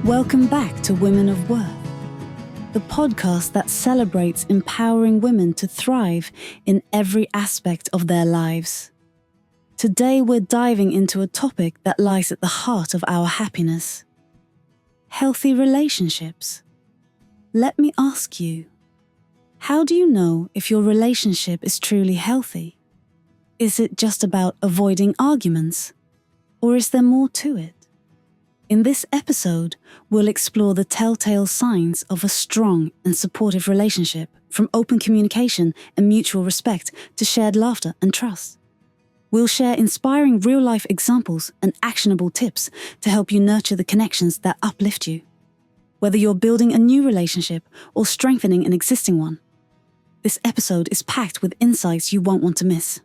Welcome back to Women of Worth, the podcast that celebrates empowering women to thrive in every aspect of their lives. Today we're diving into a topic that lies at the heart of our happiness: healthy relationships. Let me ask you, how do you know if your relationship is truly healthy? Is it just about avoiding arguments, or is there more to it? In this episode, we'll explore the telltale signs of a strong and supportive relationship, from open communication and mutual respect to shared laughter and trust. We'll share inspiring real-life examples and actionable tips to help you nurture the connections that uplift you. Whether you're building a new relationship or strengthening an existing one, this episode is packed with insights you won't want to miss.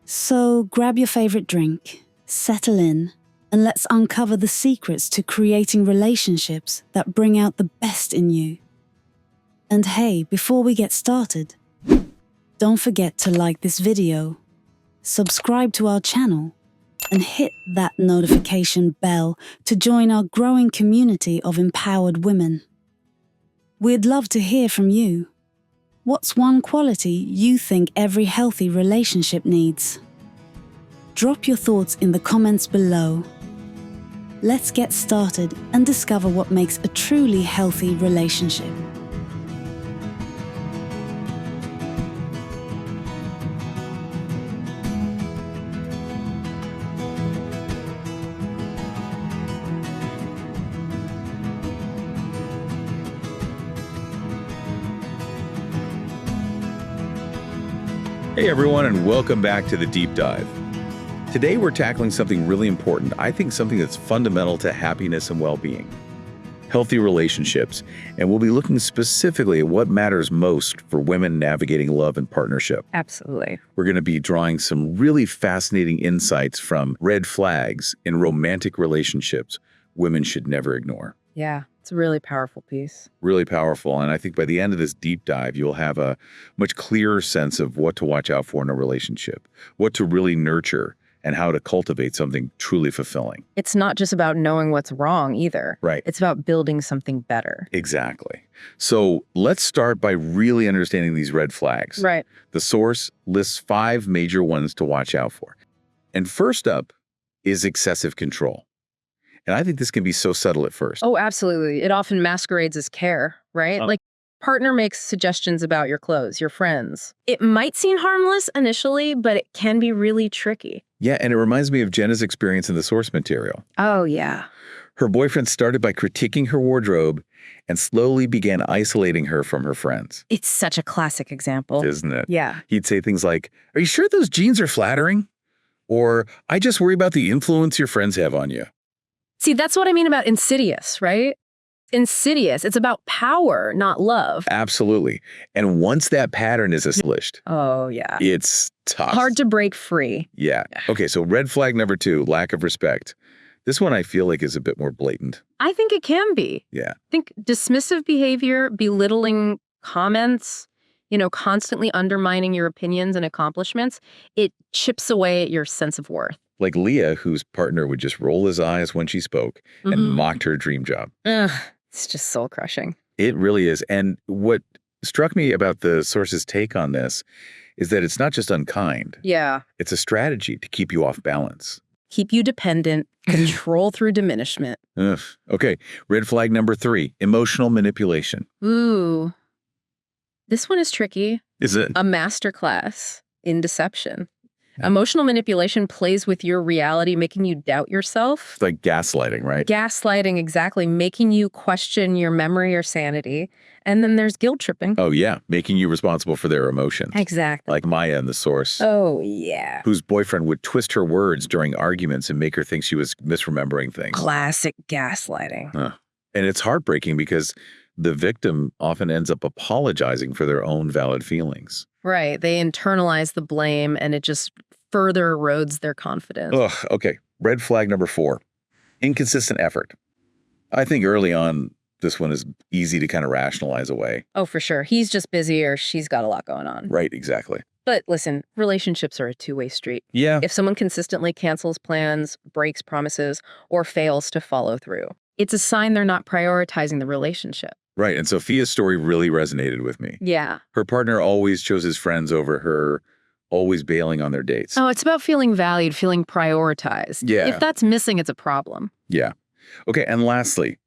So grab your favorite drink, settle in, and let's uncover the secrets to creating relationships that bring out the best in you. And hey, before we get started, don't forget to like this video, subscribe to our channel, and hit that notification bell to join our growing community of empowered women. We'd love to hear from you. What's one quality you think every healthy relationship needs? Drop your thoughts in the comments below. Let's get started and discover what makes a truly healthy relationship. Hey everyone, and welcome back to the Deep Dive. Today we're tackling something really important. I think something that's fundamental to happiness and well-being: healthy relationships. And we'll be looking specifically at what matters most for women navigating love and partnership. Absolutely. We're going to be drawing some really fascinating insights from red flags in romantic relationships women should never ignore. Yeah, it's a really powerful piece. Really powerful. And I think by the end of this deep dive, you'll have a much clearer sense of what to watch out for in a relationship, what to really nurture, and how to cultivate something truly fulfilling. It's not just about knowing what's wrong either. Right. It's about building something better. Exactly. So let's start by really understanding these red flags. Right. The source lists 5 major ones to watch out for. And first up is excessive control. And I think this can be so subtle at first. Oh, absolutely. It often masquerades as care, right? Like, partner makes suggestions about your clothes, your friends. It might seem harmless initially, but it can be really tricky. Yeah, and it reminds me of Jenna's experience in the source material. Oh, yeah. Her boyfriend started by critiquing her wardrobe and slowly began isolating her from her friends. It's such a classic example. Isn't it? Yeah. He'd say things like, "Are you sure those jeans are flattering?" Or, "I just worry about the influence your friends have on you." See, that's what I mean about insidious, right? Insidious. It's about power, not love. Absolutely. And once that pattern is established, Oh, yeah. it's tough. Hard to break free. Yeah. Okay, so red flag number 2, lack of respect. This one I feel like is a bit more blatant. I think it can be. Yeah. I think dismissive behavior, belittling comments, constantly undermining your opinions and accomplishments, it chips away at your sense of worth. Like Leah, whose partner would just roll his eyes when she spoke and mocked her dream job. Ugh, it's just soul crushing. It really is. And what struck me about the source's take on this is that it's not just unkind. Yeah. It's a strategy to keep you off balance. Keep you dependent, control through diminishment. Ugh. Okay, red flag number 3, emotional manipulation. Ooh. This one is tricky. Is it? A masterclass in deception. Emotional manipulation plays with your reality, making you doubt yourself. It's like gaslighting, right? Gaslighting, exactly, making you question your memory or sanity. And then there's guilt tripping. Oh, yeah, making you responsible for their emotions. Exactly. Like Maya in the source. Oh, yeah. Whose boyfriend would twist her words during arguments and make her think she was misremembering things. Classic gaslighting. And it's heartbreaking because the victim often ends up apologizing for their own valid feelings. Right. They internalize the blame and it just further erodes their confidence. Ugh, okay. Red flag number 4, inconsistent effort. I think early on, this one is easy to kind of rationalize away. Oh, for sure. He's just busy or she's got a lot going on. Right, exactly. But listen, relationships are a two-way street. Yeah. If someone consistently cancels plans, breaks promises, or fails to follow through, It's a sign they're not prioritizing the relationship. Right. And Sophia's story really resonated with me. Yeah. Her partner always chose his friends over her, always bailing on their dates. Oh, it's about feeling valued, feeling prioritized. Yeah. If that's missing, it's a problem. Yeah. Okay. And lastly,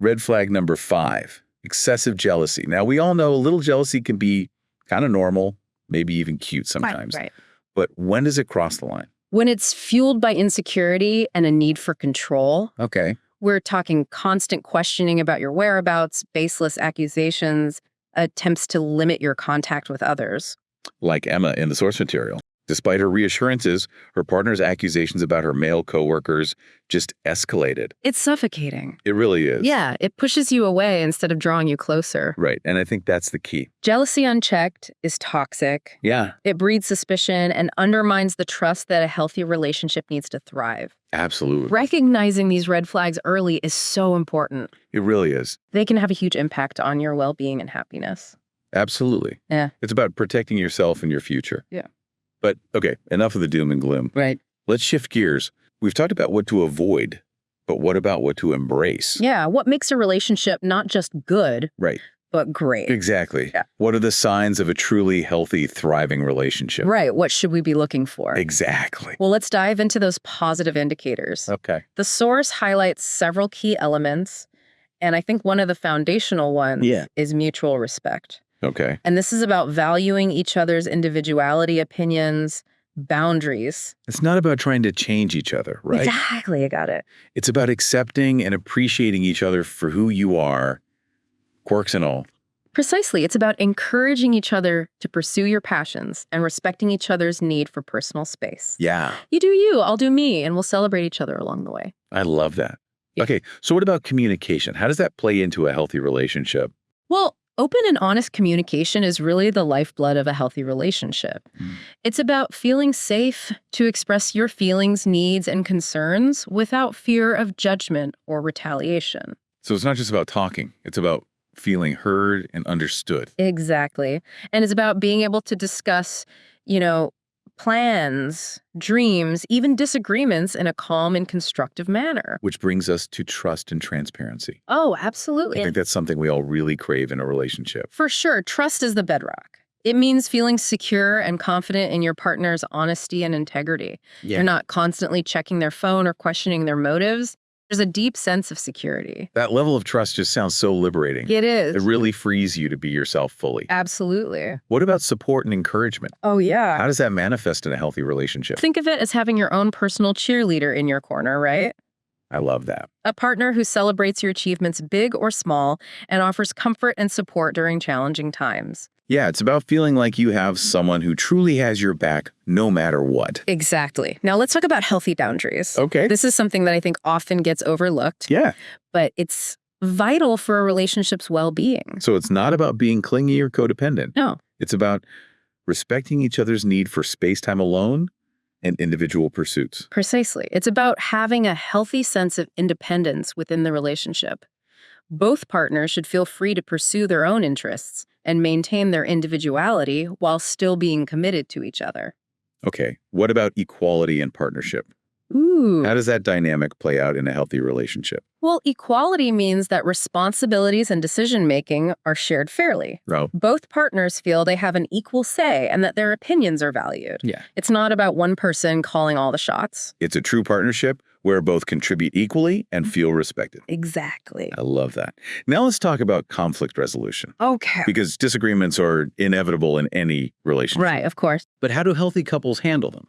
red flag number 5, excessive jealousy. Now, we all know a little jealousy can be kind of normal, maybe even cute sometimes. Right. But when does it cross the line? When it's fueled by insecurity and a need for control, Okay. we're talking constant questioning about your whereabouts, baseless accusations, attempts to limit your contact with others. Like Emma in the source material. Despite her reassurances, her partner's accusations about her male coworkers just escalated. It's suffocating. It really is. Yeah, it pushes you away instead of drawing you closer. Right. And I think that's the key. Jealousy unchecked is toxic. Yeah. It breeds suspicion and undermines the trust that a healthy relationship needs to thrive. Absolutely. Recognizing these red flags early is so important. It really is. They can have a huge impact on your well-being and happiness. Absolutely. Yeah. It's about protecting yourself and your future. Yeah. But, okay, enough of the doom and gloom. Right. Let's shift gears. We've talked about what to avoid, but what about what to embrace? Yeah, what makes a relationship not just good, Right. but great? Exactly. Yeah. What are the signs of a truly healthy, thriving relationship? Right, what should we be looking for? Exactly. Well, let's dive into those positive indicators. Okay. The source highlights several key elements, and I think one of the foundational ones is mutual respect. Okay. And this is about valuing each other's individuality, opinions, boundaries. It's not about trying to change each other, right? Exactly, I got it. It's about accepting and appreciating each other for who you are, quirks and all. Precisely. It's about encouraging each other to pursue your passions and respecting each other's need for personal space. Yeah. You do you, I'll do me, and we'll celebrate each other along the way. I love that. Yeah. Okay. So what about communication? How does that play into a healthy relationship? Well, open and honest communication is really the lifeblood of a healthy relationship. It's about feeling safe to express your feelings, needs, and concerns without fear of judgment or retaliation. So it's not just about talking. It's about feeling heard and understood. Exactly. And it's about being able to discuss, plans, dreams, even disagreements in a calm and constructive manner. Which brings us to trust and transparency. Oh, I absolutely. think that's something we all really crave in a relationship. For sure, trust is the bedrock. It means feeling secure and confident in your partner's honesty and integrity. Yeah. You're not constantly checking their phone or questioning their motives. There's a deep sense of security. That level of trust just sounds so liberating. It is. It really frees you to be yourself fully. Absolutely. What about support and encouragement? Oh, yeah. How does that manifest in a healthy relationship? Think of it as having your own personal cheerleader in your corner, right? I love that. A partner who celebrates your achievements, big or small, and offers comfort and support during challenging times. Yeah, it's about feeling like you have someone who truly has your back no matter what. Exactly. Now let's talk about healthy boundaries. Okay. This is something that I think often gets overlooked, Yeah. but it's vital for a relationship's well-being. So it's not about being clingy or codependent. No. It's about respecting each other's need for space-time alone and individual pursuits. Precisely. It's about having a healthy sense of independence within the relationship. Both partners should feel free to pursue their own interests and maintain their individuality while still being committed to each other. Okay, what about equality and partnership? Ooh. How does that dynamic play out in a healthy relationship? Well, equality means that responsibilities and decision-making are shared fairly. Oh, Both partners feel they have an equal say and that their opinions are valued. yeah. It's not about one person calling all the shots. It's a true partnership where both contribute equally and feel respected. Exactly. I love that. Now let's talk about conflict resolution, Okay. because disagreements are inevitable in any relationship. Right, of course. But how do healthy couples handle them?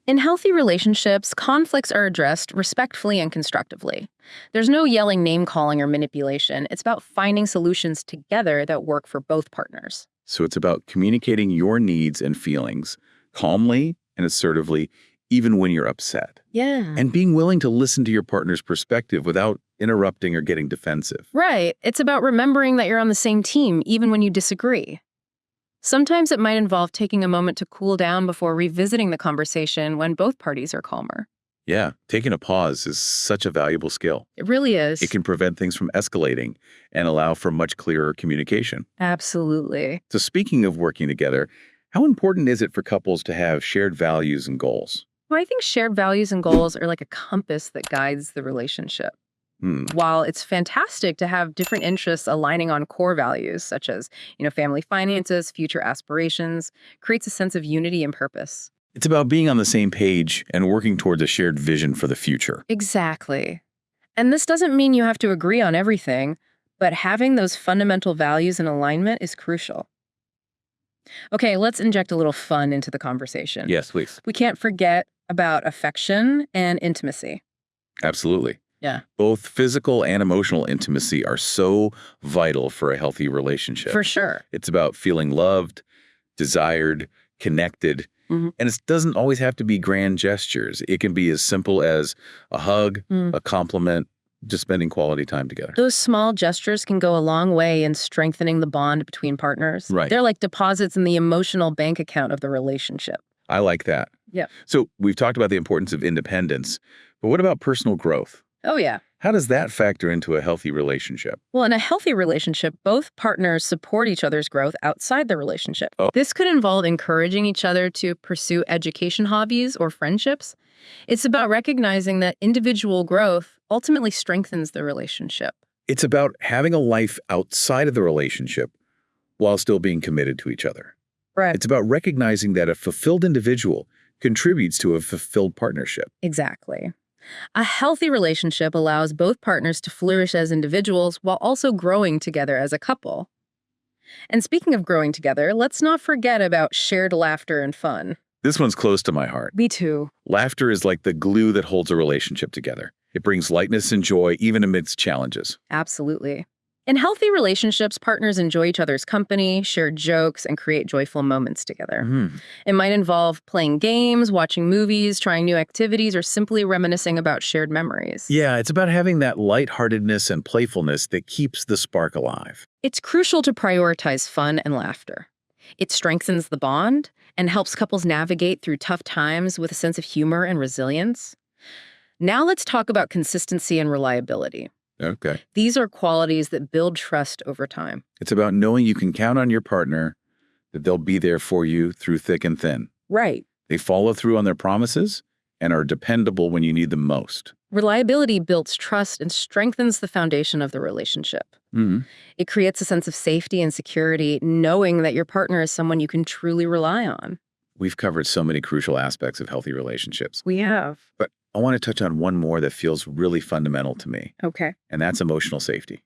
In healthy relationships, conflicts are addressed respectfully and constructively. There's no yelling, name-calling, or manipulation. It's about finding solutions together that work for both partners. So it's about communicating your needs and feelings calmly and assertively, even when you're upset, Yeah. and being willing to listen to your partner's perspective without interrupting or getting defensive. Right. It's about remembering that you're on the same team, even when you disagree. Sometimes it might involve taking a moment to cool down before revisiting the conversation when both parties are calmer. Yeah, taking a pause is such a valuable skill. It really is. It can prevent things from escalating and allow for much clearer communication. Absolutely. So speaking of working together, how important is it for couples to have shared values and goals? Well, I think shared values and goals are like a compass that guides the relationship. Hmm. While it's fantastic to have different interests aligning on core values, such as, family finances, future aspirations, creates a sense of unity and purpose. It's about being on the same page and working towards a shared vision for the future. Exactly. And this doesn't mean you have to agree on everything, but having those fundamental values in alignment is crucial. Okay, let's inject a little fun into the conversation. Yes, please. We can't forget about affection and intimacy. Absolutely. Yeah. Both physical and emotional intimacy are so vital for a healthy relationship. For sure. It's about feeling loved, desired, connected. Mhm. And it doesn't always have to be grand gestures. It can be as simple as a hug, a compliment, just spending quality time together. Those small gestures can go a long way in strengthening the bond between partners. Right. They're like deposits in the emotional bank account of the relationship. I like that. Yeah. So we've talked about the importance of independence, but what about personal growth? Oh, yeah. How does that factor into a healthy relationship? Well, in a healthy relationship, both partners support each other's growth outside the relationship. Oh. This could involve encouraging each other to pursue education hobbies or friendships. It's about recognizing that individual growth ultimately strengthens the relationship. It's about having a life outside of the relationship while still being committed to each other. Right. It's about recognizing that a fulfilled individual contributes to a fulfilled partnership. Exactly. A healthy relationship allows both partners to flourish as individuals while also growing together as a couple. And speaking of growing together, let's not forget about shared laughter and fun. This one's close to my heart. Me too. Laughter is like the glue that holds a relationship together. It brings lightness and joy even amidst challenges. Absolutely. In healthy relationships, partners enjoy each other's company, share jokes, and create joyful moments together. It might involve playing games, watching movies, trying new activities, or simply reminiscing about shared memories. Yeah, it's about having that lightheartedness and playfulness that keeps the spark alive. It's crucial to prioritize fun and laughter. It strengthens the bond and helps couples navigate through tough times with a sense of humor and resilience. Now let's talk about consistency and reliability. Okay. These are qualities that build trust over time. It's about knowing you can count on your partner, that they'll be there for you through thick and thin. Right. They follow through on their promises and are dependable when you need them most. Reliability builds trust and strengthens the foundation of the relationship. It creates a sense of safety and security, knowing that your partner is someone you can truly rely on. We've covered so many crucial aspects of healthy relationships, We have. but I want to touch on one more that feels really fundamental to me, Okay. and that's emotional safety.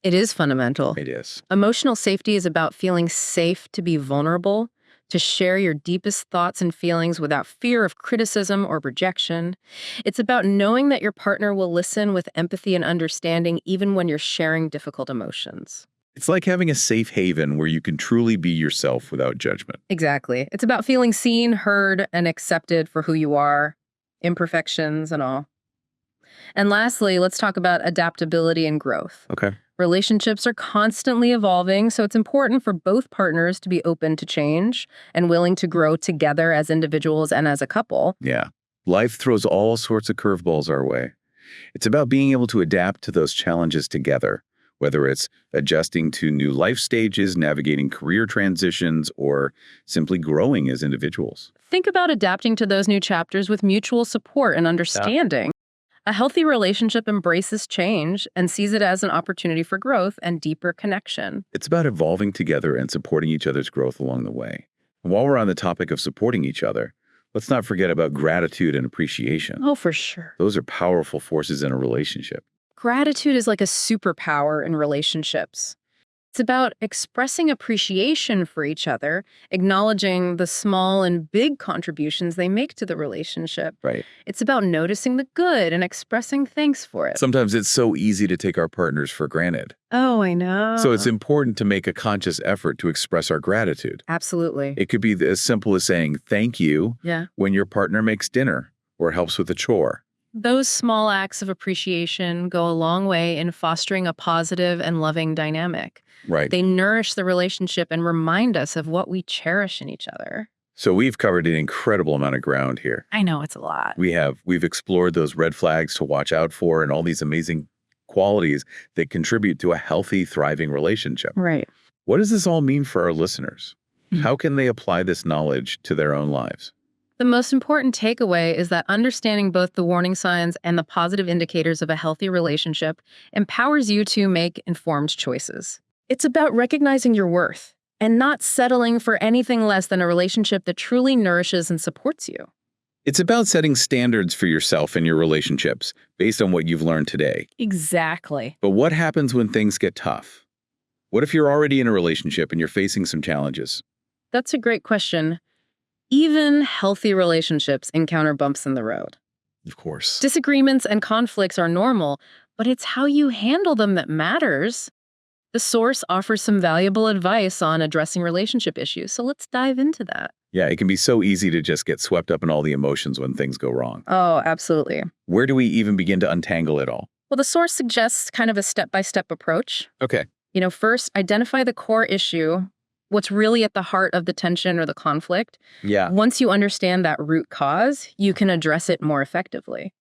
It is fundamental. It is. Emotional safety is about feeling safe to be vulnerable, to share your deepest thoughts and feelings without fear of criticism or rejection. It's about knowing that your partner will listen with empathy and understanding even when you're sharing difficult emotions. It's like having a safe haven where you can truly be yourself without judgment. Exactly. It's about feeling seen, heard, and accepted for who you are, imperfections and all. And lastly, let's talk about adaptability and growth. Okay. Relationships are constantly evolving, so it's important for both partners to be open to change and willing to grow together as individuals and as a couple. Yeah. Life throws all sorts of curveballs our way. It's about being able to adapt to those challenges together, whether it's adjusting to new life stages, navigating career transitions, or simply growing as individuals. Think about adapting to those new chapters with mutual support and understanding. A healthy relationship embraces change and sees it as an opportunity for growth and deeper connection. It's about evolving together and supporting each other's growth along the way. And while we're on the topic of supporting each other, let's not forget about gratitude and appreciation. Oh, for sure. Those are powerful forces in a relationship. Gratitude is like a superpower in relationships. It's about expressing appreciation for each other, acknowledging the small and big contributions they make to the relationship. Right. It's about noticing the good and expressing thanks for it. Sometimes it's so easy to take our partners for granted. Oh, I know. So it's important to make a conscious effort to express our gratitude. Absolutely. It could be as simple as saying thank you Yeah. when your partner makes dinner or helps with a chore. Those small acts of appreciation go a long way in fostering a positive and loving dynamic. Right. They nourish the relationship and remind us of what we cherish in each other. So we've covered an incredible amount of ground here. I know it's a lot. We've explored those red flags to watch out for and all these amazing qualities that contribute to a healthy, thriving relationship. Right. What does this all mean for our listeners? Mhm. How can they apply this knowledge to their own lives? The most important takeaway is that understanding both the warning signs and the positive indicators of a healthy relationship empowers you to make informed choices. It's about recognizing your worth and not settling for anything less than a relationship that truly nourishes and supports you. It's about setting standards for yourself and your relationships based on what you've learned today. Exactly. But what happens when things get tough? What if you're already in a relationship and you're facing some challenges? That's a great question. Even healthy relationships encounter bumps in the road. Of course. Disagreements and conflicts are normal, but it's how you handle them that matters. The source offers some valuable advice on addressing relationship issues, so let's dive into that. Yeah, it can be so easy to just get swept up in all the emotions when things go wrong. Oh, absolutely. Where do we even begin to untangle it all? Well, the source suggests kind of a step-by-step approach. Okay. First, identify the core issue, what's really at the heart of the tension or the conflict. Yeah. Once you understand that root cause, you can address it more effectively.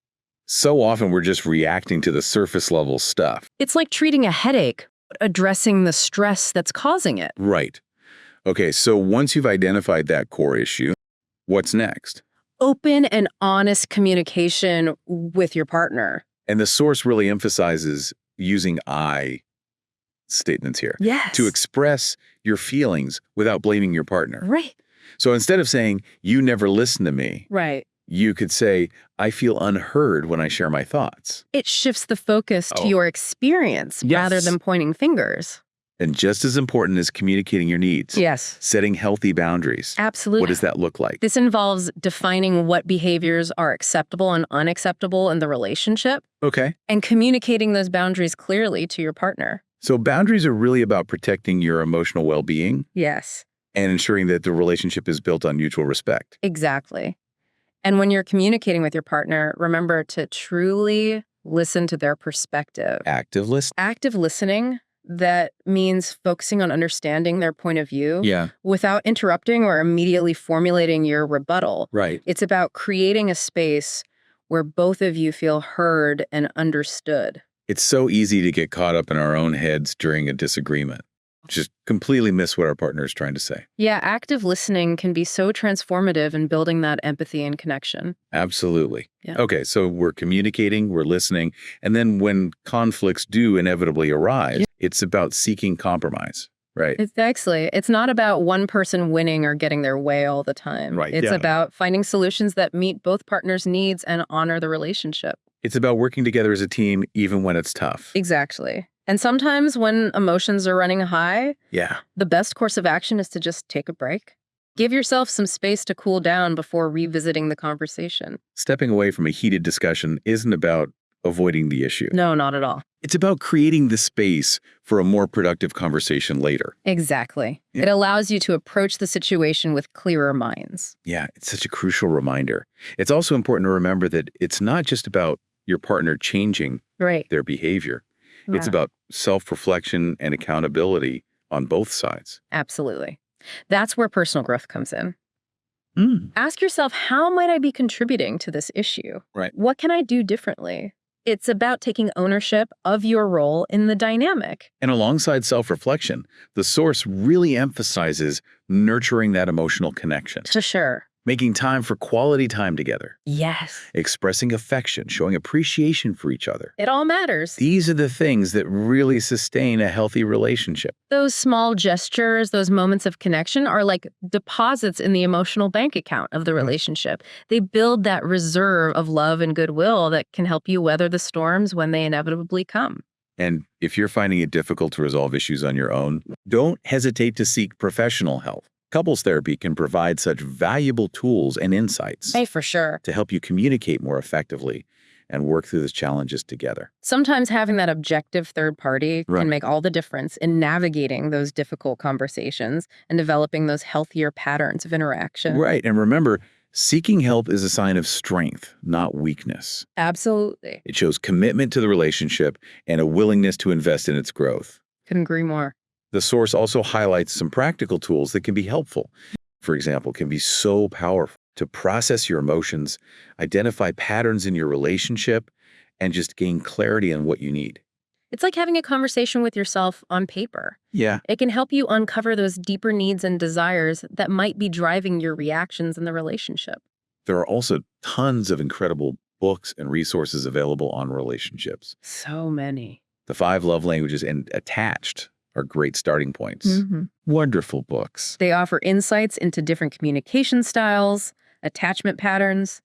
So often we're just reacting to the surface level stuff. It's like treating a headache, addressing the stress that's causing it. Right. Okay, so once you've identified that core issue, what's next? Open and honest communication with your partner. And the source really emphasizes using I statements here. Yes. To express your feelings without blaming your partner. Right. So instead of saying, you never listen to me, Right. you could say, I feel unheard when I share my thoughts. It shifts the focus to Oh. your experience rather Yes. than pointing fingers. And just as important as communicating your needs, Yes. setting healthy boundaries. Absolutely. What does that look like? This involves defining what behaviors are acceptable and unacceptable in the relationship Okay. and communicating those boundaries clearly to your partner. So boundaries are really about protecting your emotional well-being Yes, and ensuring that the relationship is built on mutual respect. exactly. And when you're communicating with your partner, remember to truly listen to their perspective. Active list? Active listening, that means focusing on understanding their point of view Yeah, without interrupting or immediately formulating your rebuttal. right. It's about creating a space where both of you feel heard and understood. It's so easy to get caught up in our own heads during a disagreement. Just completely miss what our partner is trying to say. Yeah, active listening can be so transformative in building that empathy and connection. Absolutely. Yeah. Okay, so we're communicating, we're listening, and then when conflicts do inevitably arise, it's about seeking compromise, right? Exactly. It's not about one person winning or getting their way all the time. Right, It's yeah. about finding solutions that meet both partners' needs and honor the relationship. It's about working together as a team even when it's tough. Exactly. And sometimes when emotions are running high, Yeah. the best course of action is to just take a break. Give yourself some space to cool down before revisiting the conversation. Stepping away from a heated discussion isn't about avoiding the issue. No, not at all. It's about creating the space for a more productive conversation later. Exactly. Yeah. It allows you to approach the situation with clearer minds. Yeah, it's such a crucial reminder. It's also important to remember that it's not just about your partner changing Right. their behavior. It's Yeah. about self-reflection and accountability on both sides. Absolutely. That's where personal growth comes in. Mm. Ask yourself, how might I be contributing to this issue? Right. What can I do differently? It's about taking ownership of your role in the dynamic. And alongside self-reflection, the source really emphasizes nurturing that emotional connection, For sure. making time for quality time together, Yes. expressing affection, showing appreciation for each other. It all matters. These are the things that really sustain a healthy relationship. Those small gestures, those moments of connection are like deposits in the emotional bank account of the relationship. They build that reserve of love and goodwill that can help you weather the storms when they inevitably come. And if you're finding it difficult to resolve issues on your own, don't hesitate to seek professional help. Couples therapy can provide such valuable tools and insights Hey, for sure. to help you communicate more effectively and work through those challenges together. Sometimes having that objective third party Right. can make all the difference in navigating those difficult conversations and developing those healthier patterns of interaction. Right. And remember, seeking help is a sign of strength, not weakness. Absolutely. It shows commitment to the relationship and a willingness to invest in its growth. Couldn't agree more. The source also highlights some practical tools that can be helpful. For example, can be so powerful to process your emotions, identify patterns in your relationship, and just gain clarity on what you need. It's like having a conversation with yourself on paper. Yeah. It can help you uncover those deeper needs and desires that might be driving your reactions in the relationship. There are also tons of incredible books and resources available on relationships. So many. The 5 Love Languages and Attached are great starting points. Wonderful books. They offer insights into different communication styles, attachment patterns,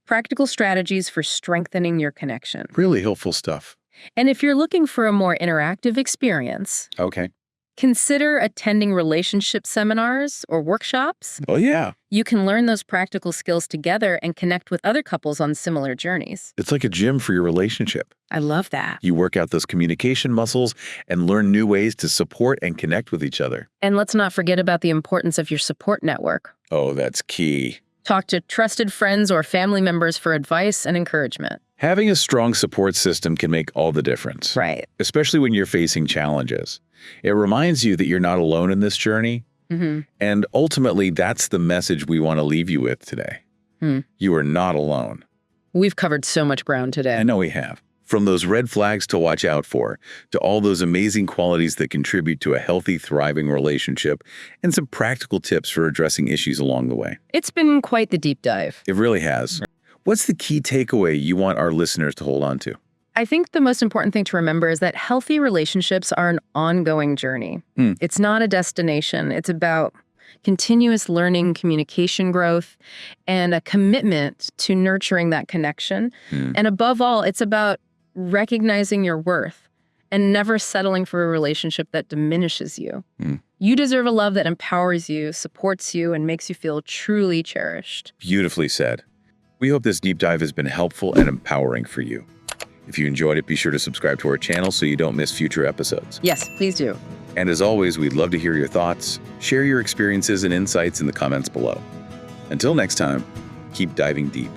practical strategies for strengthening your connection. Really helpful stuff. And if you're looking for a more interactive experience, Okay. consider attending relationship seminars or workshops. Oh, yeah. You can learn those practical skills together and connect with other couples on similar journeys. It's like a gym for your relationship. I love that. You work out those communication muscles and learn new ways to support and connect with each other. And let's not forget about the importance of your support network. Oh, that's key. Talk to trusted friends or family members for advice and encouragement. Having a strong support system can make all the difference. Right. Especially when you're facing challenges. It reminds you that you're not alone in this journey. And ultimately, that's the message we want to leave you with today. You are not alone. We've covered so much ground today. I know we have. From those red flags to watch out for, to all those amazing qualities that contribute to a healthy, thriving relationship, and some practical tips for addressing issues along the way. It's been quite the deep dive. It really has. What's the key takeaway you want our listeners to hold on to? I think the most important thing to remember is that healthy relationships are an ongoing journey. It's not a destination. It's about continuous learning, communication growth, and a commitment to nurturing that connection. And above all, it's about recognizing your worth and never settling for a relationship that diminishes you. You deserve a love that empowers you, supports you, and makes you feel truly cherished. Beautifully said. We hope this deep dive has been helpful and empowering for you. If you enjoyed it, be sure to subscribe to our channel so you don't miss future episodes. Yes, please do. And as always, we'd love to hear your thoughts. Share your experiences and insights in the comments below. Until next time, keep diving deep.